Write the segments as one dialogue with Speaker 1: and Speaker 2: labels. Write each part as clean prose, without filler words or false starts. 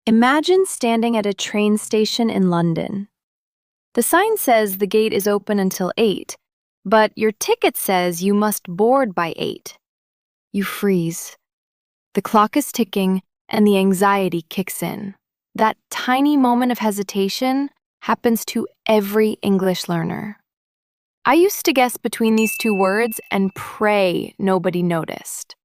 Speaker 1: Imagine standing at a train station in London. The sign says the gate is open until 8, but your ticket says you must board by 8. You freeze. The clock is ticking, and the anxiety kicks in. That tiny moment of hesitation happens to every English learner. I used to guess between these two words and pray nobody noticed.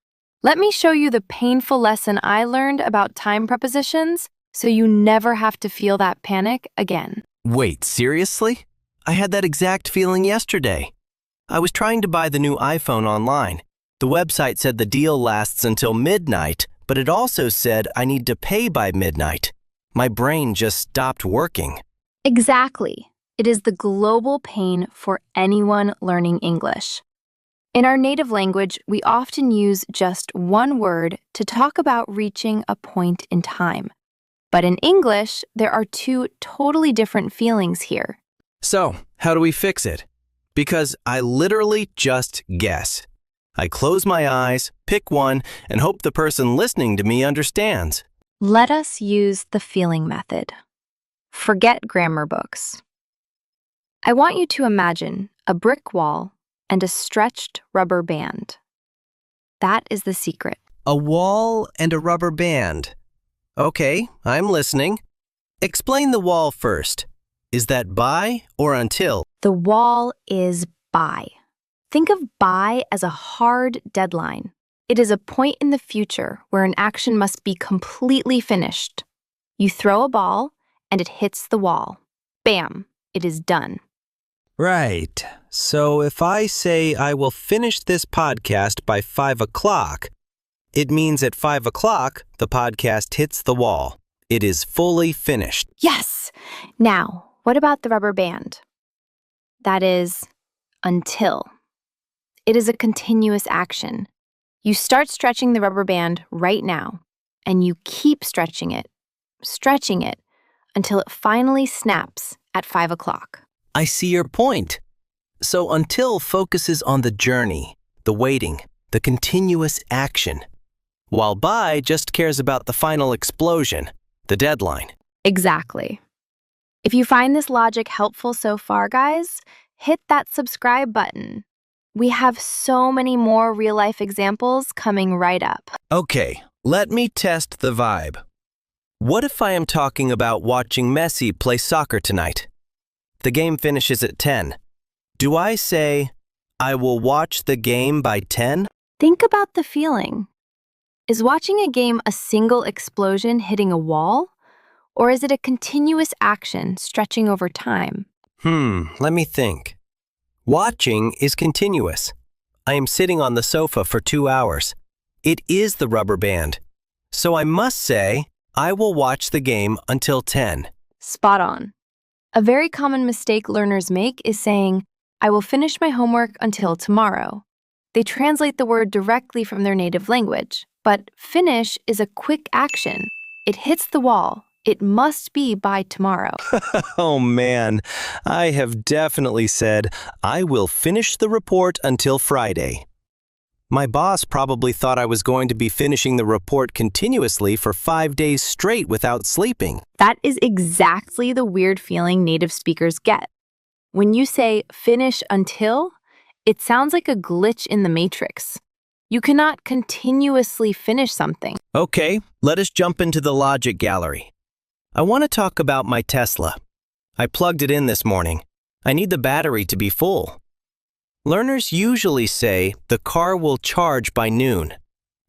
Speaker 1: Let me show you the painful lesson I learned about time prepositions so you never have to feel that panic again.
Speaker 2: Wait, seriously? I had that exact feeling yesterday. I was trying to buy the new iPhone online. The website said the deal lasts until midnight, but it also said I need to pay by midnight. My brain just stopped working.
Speaker 1: Exactly. It is the global pain for anyone learning English. In our native language, we often use just one word to talk about reaching a point in time. But in English, there are two totally different feelings here.
Speaker 2: So, how do we fix it? Because I literally just guess. I close my eyes, pick one, and hope the person listening to me understands.
Speaker 1: Let us use the feeling method. Forget grammar books. I want you to imagine a brick wall and a stretched rubber band. That is the secret.
Speaker 2: A wall and a rubber band. Okay, I'm listening. Explain the wall first. Is that by or until?
Speaker 1: The wall is by. Think of by as a hard deadline. It is a point in the future where an action must be completely finished. You throw a ball and it hits the wall. Bam, it is done.
Speaker 2: Right. So if I say I will finish this podcast by 5 o'clock, it means at 5 o'clock, the podcast hits the wall. It is fully finished.
Speaker 1: Yes! Now, what about the rubber band? That is until. It is a continuous action. You start stretching the rubber band right now, and you keep stretching it, until it finally snaps at 5 o'clock.
Speaker 2: I see your point. So until focuses on the journey, the waiting, the continuous action, while by just cares about the final explosion, the deadline.
Speaker 1: Exactly. If you find this logic helpful so far, guys, hit that subscribe button. We have so many more real-life examples coming right up.
Speaker 2: Okay, let me test the vibe. What if I am talking about watching Messi play soccer tonight? The game finishes at 10. Do I say, I will watch the game by 10?
Speaker 1: Think about the feeling. Is watching a game a single explosion hitting a wall? Or is it a continuous action stretching over time?
Speaker 2: Let me think. Watching is continuous. I am sitting on the sofa for 2 hours. It is the rubber band. So I must say, I will watch the game until 10.
Speaker 1: Spot on. A very common mistake learners make is saying, I will finish my homework until tomorrow. They translate the word directly from their native language, but finish is a quick action. It hits the wall. It must be by tomorrow.
Speaker 2: Oh man, I have definitely said, I will finish the report until Friday. My boss probably thought I was going to be finishing the report continuously for 5 days straight without sleeping.
Speaker 1: That is exactly the weird feeling native speakers get. When you say finish until, it sounds like a glitch in the matrix. You cannot continuously finish something.
Speaker 2: Okay, let us jump into the logic gallery. I want to talk about my Tesla. I plugged it in this morning. I need the battery to be full. Learners usually say the car will charge by noon.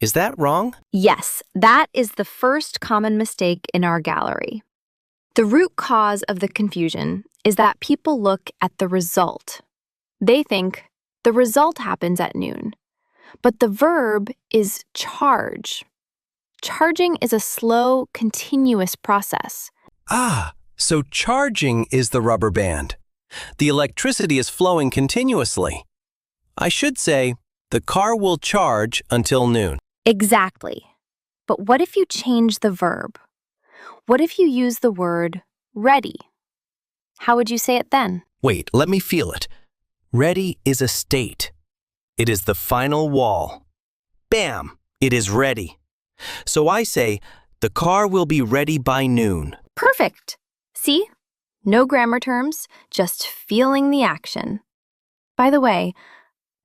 Speaker 2: Is that wrong?
Speaker 1: Yes, that is the first common mistake in our gallery. The root cause of the confusion is that people look at the result. They think the result happens at noon, but the verb is charge. Charging is a slow, continuous process.
Speaker 2: Ah, so charging is the rubber band. The electricity is flowing continuously. I should say, the car will charge until noon.
Speaker 1: Exactly. But what if you change the verb? What if you use the word ready? How would you say it then?
Speaker 2: Wait, let me feel it. Ready is a state. It is the final wall. Bam! It is ready. So I say, The car will be ready by noon.
Speaker 1: Perfect. See? No grammar terms, just feeling the action. By the way,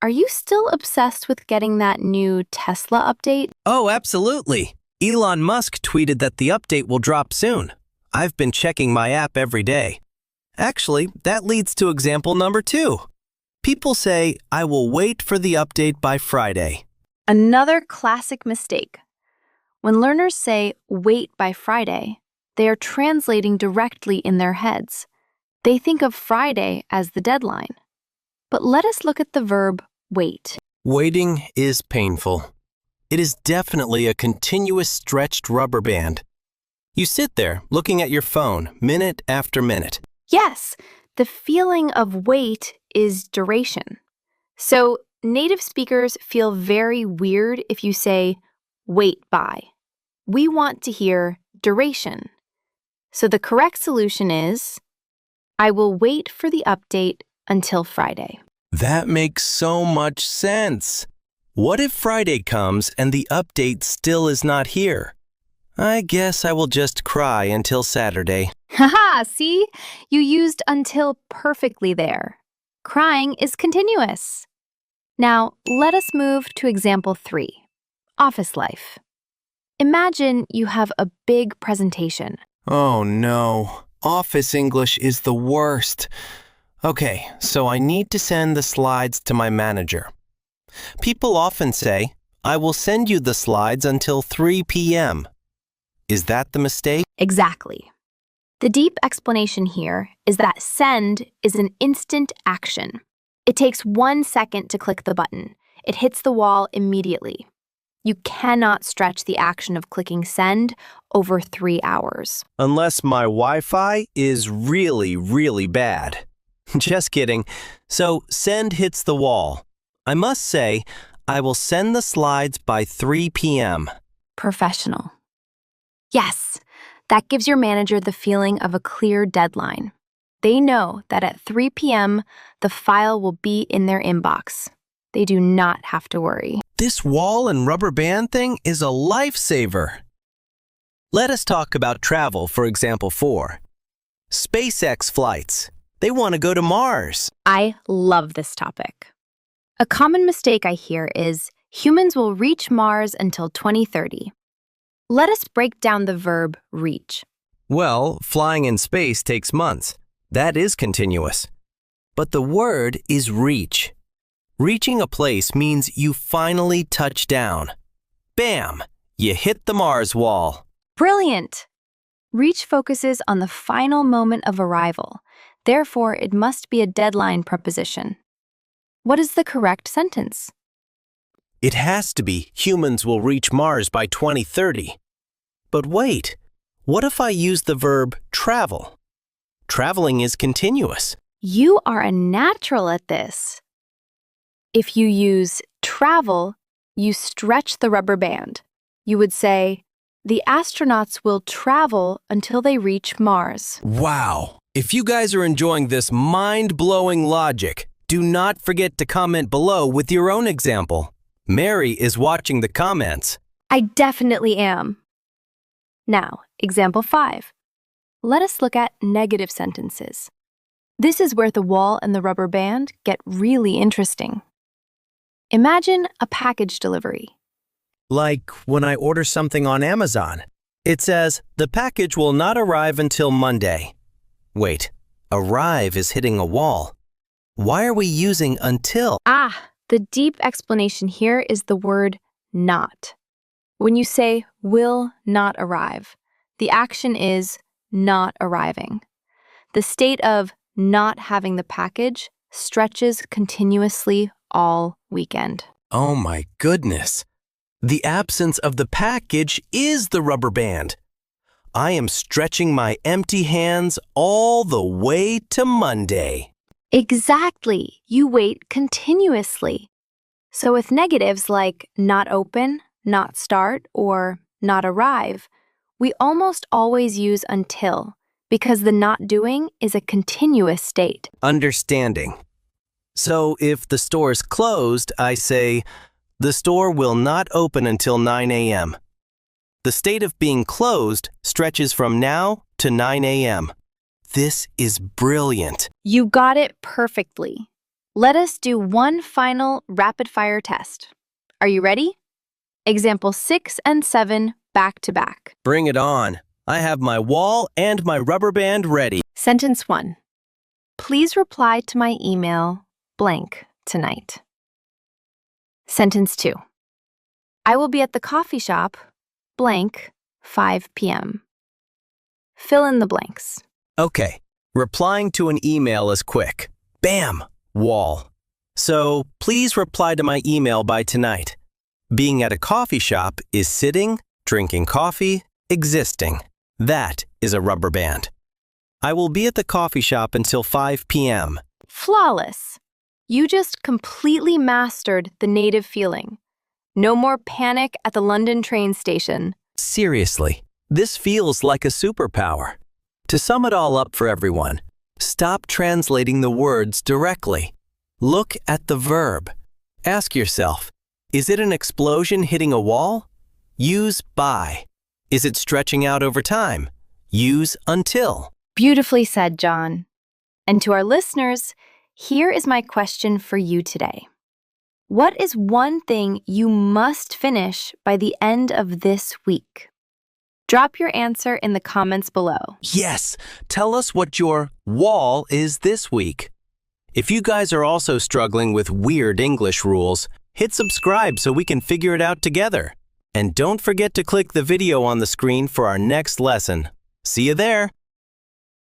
Speaker 1: are you still obsessed with getting that new Tesla update?
Speaker 2: Oh, absolutely. Elon Musk tweeted that the update will drop soon. I've been checking my app every day. Actually, that leads to example number 2. People say, I will wait for the update by Friday.
Speaker 1: Another classic mistake. When learners say, wait by Friday, they are translating directly in their heads. They think of Friday as the deadline. But let us look at the verb wait.
Speaker 2: Waiting is painful. It is definitely a continuous stretched rubber band. You sit there looking at your phone minute after minute.
Speaker 1: Yes, the feeling of wait is duration. So native speakers feel very weird if you say wait by. We want to hear duration. So the correct solution is, I will wait for the update until Friday.
Speaker 2: That makes so much sense. What if Friday comes and the update still is not here? I guess I will just cry until Saturday.
Speaker 1: Haha, see? You used until perfectly there. Crying is continuous. Now, let us move to example 3, office life. Imagine you have a big presentation.
Speaker 2: Oh no, office English is the worst. Okay, so I need to send the slides to my manager. People often say, I will send you the slides until 3 p.m. Is that the mistake?
Speaker 1: Exactly. The deep explanation here is that send is an instant action. It takes 1 second to click the button. It hits the wall immediately. You cannot stretch the action of clicking send over 3 hours.
Speaker 2: Unless my Wi-Fi is really, really bad. Just kidding. So send hits the wall. I must say, I will send the slides by 3 p.m.
Speaker 1: Professional. Yes, that gives your manager the feeling of a clear deadline. They know that at 3 p.m., the file will be in their inbox. They do not have to worry.
Speaker 2: This wall and rubber band thing is a lifesaver. Let us talk about travel for example 4. SpaceX flights. They want to go to Mars.
Speaker 1: I love this topic. A common mistake I hear is humans will reach Mars until 2030. Let us break down the verb reach.
Speaker 2: Well, flying in space takes months. That is continuous. But the word is reach. Reaching a place means you finally touch down. Bam! You hit the Mars wall.
Speaker 1: Brilliant! Reach focuses on the final moment of arrival. Therefore, it must be a deadline preposition. What is the correct sentence?
Speaker 2: It has to be humans will reach Mars by 2030. But wait, what if I use the verb travel? Traveling is continuous.
Speaker 1: You are a natural at this. If you use travel, you stretch the rubber band. You would say, the astronauts will travel until they reach Mars.
Speaker 2: Wow! If you guys are enjoying this mind-blowing logic, do not forget to comment below with your own example. Mary is watching the comments.
Speaker 1: I definitely am. Now, example 5. Let us look at negative sentences. This is where the wall and the rubber band get really interesting. Imagine a package delivery.
Speaker 2: Like when I order something on Amazon. It says, the package will not arrive until Monday. Wait, arrive is hitting a wall. Why are we using until?
Speaker 1: The deep explanation here is the word not. When you say will not arrive, the action is not arriving. The state of not having the package stretches continuously all weekend.
Speaker 2: Oh my goodness. The absence of the package is the rubber band. I am stretching my empty hands all the way to Monday.
Speaker 1: Exactly. You wait continuously. So with negatives like not open, not start, or not arrive, we almost always use until because the not doing is a continuous state.
Speaker 2: Understanding. So if the store is closed, I say, the store will not open until 9 a.m. The state of being closed stretches from now to 9 a.m. This is brilliant.
Speaker 1: You got it perfectly. Let us do one final rapid-fire test. Are you ready? Example 6 and 7 back to back.
Speaker 2: Bring it on. I have my wall and my rubber band ready.
Speaker 1: Sentence 1. Please reply to my email blank tonight. Sentence 2. I will be at the coffee shop blank 5 p.m. Fill in the blanks.
Speaker 2: Okay, replying to an email is quick. Bam! Wall. So please reply to my email by tonight. Being at a coffee shop is sitting, drinking coffee, existing. That is a rubber band. I will be at the coffee shop until 5 p.m.
Speaker 1: Flawless. You just completely mastered the native feeling. No more panic at the London train station.
Speaker 2: Seriously, this feels like a superpower. To sum it all up for everyone, stop translating the words directly. Look at the verb. Ask yourself, is it an explosion hitting a wall? Use by. Is it stretching out over time? Use until.
Speaker 1: Beautifully said, John. And to our listeners, here is my question for you today. What is one thing you must finish by the end of this week? Drop your answer in the comments below.
Speaker 2: Yes, tell us what your wall is this week. If you guys are also struggling with weird English rules, hit subscribe so we can figure it out together. And don't forget to click the video on the screen for our next lesson. See you there!